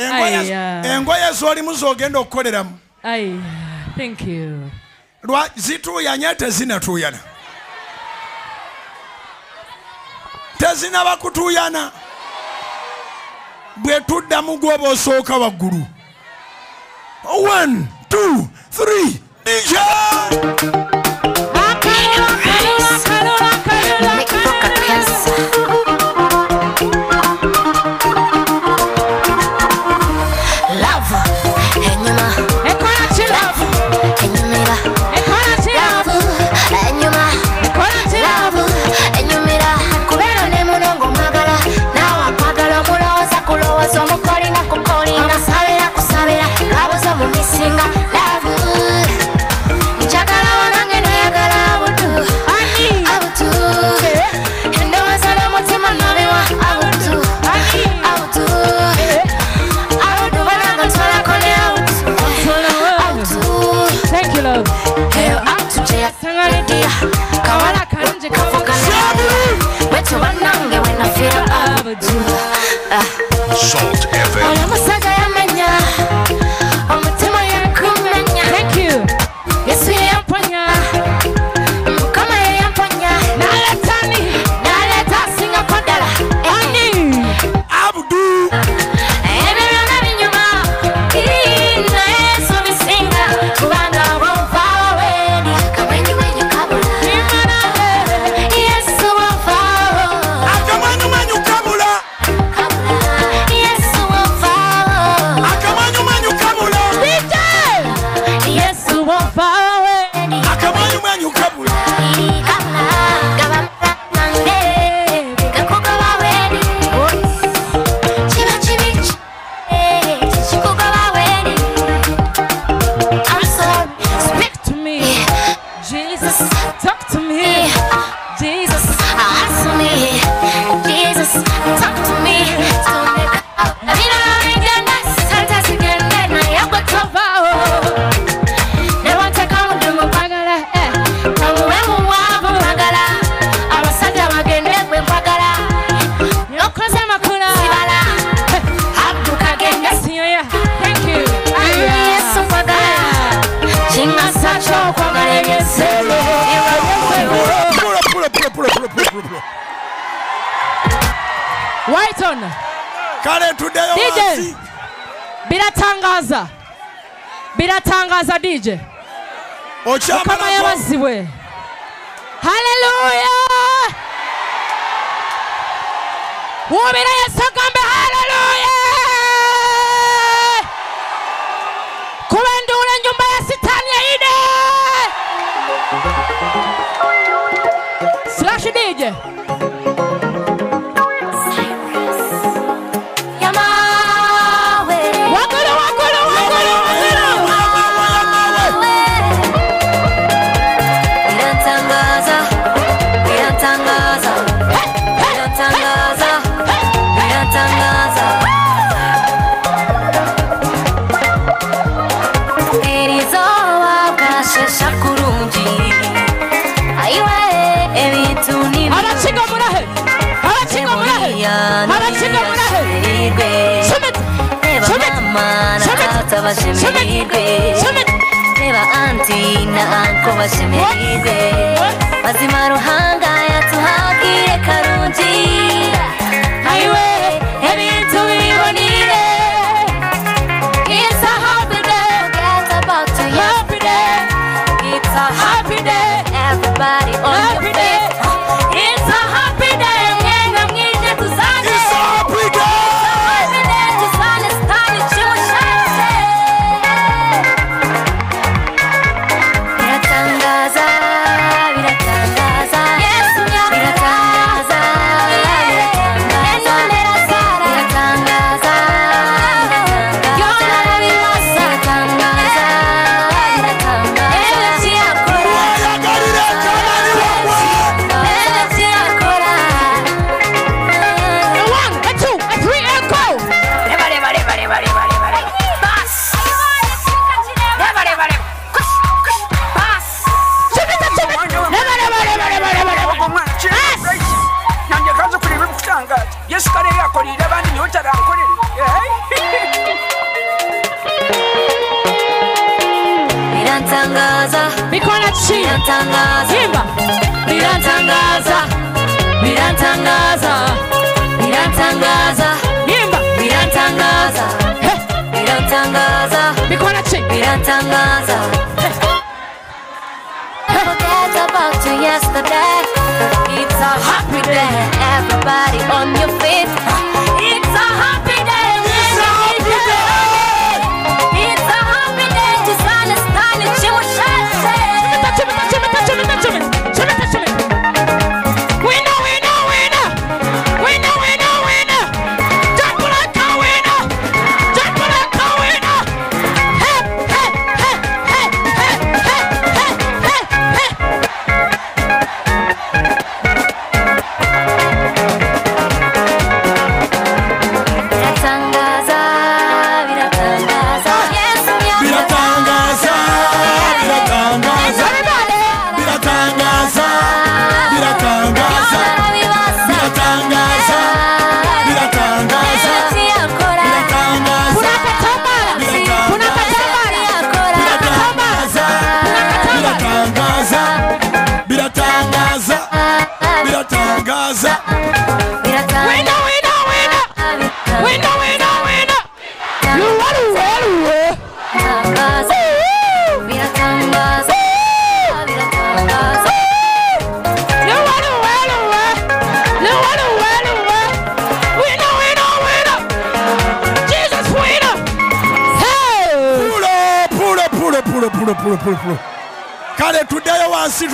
Engoye zoli muzogenda okukoleramu. Thank you. Zituyanya tezinatuyana. Tezinaba kutuyana. Bwe tuddamu gwoba osooka waggulu. 1, 2, 3, DJ! Salt FM. Thank you. White on. DJ. Biratangaza DJ. Kama yabaziwe. Hallelujah. Wobera yasagambe hallelujah. Kubendura nyumba ya sitani ya ide. Slash DJ. Eba anti na anko bashemeride Mazima ruhanga yatuhagire karungi Aiwe ebintu bibonire It's a happy day Forget about to happy day It's a happy day Everybody on your feet It's a happy day Mwenga mwije tuzane It's a happy day biratangaza bikora ki biratangaza himba biratangaza biratangaza biratangaza himba biratangaza biratangaza bikora ki biratangaza forget about you yesterday. It's a happy day. Everybody on your feet. It's a happy day. It's a happy day. It's a happy day. Just understand it. You will share. Winner, winner, winner. Winner, winner, winner. Just like a winner. Just like a winner. Hey, hey, hey, hey, hey, hey, hey, hey, hey. Biratangaza, biratangaza. Yes, Biratangaza, biratangaza, biratangaza, biratangaza, biratangaza, biratangaza, biratangaza, biratangaza, biratangaza. Winner, winner, winner. Winner, winner, winner. Luwa. Biratangaza, biratangaza. Luwa. Winner, winner, winner. Jesus winner. Hey. Pull. Kale tuddeyo wansi.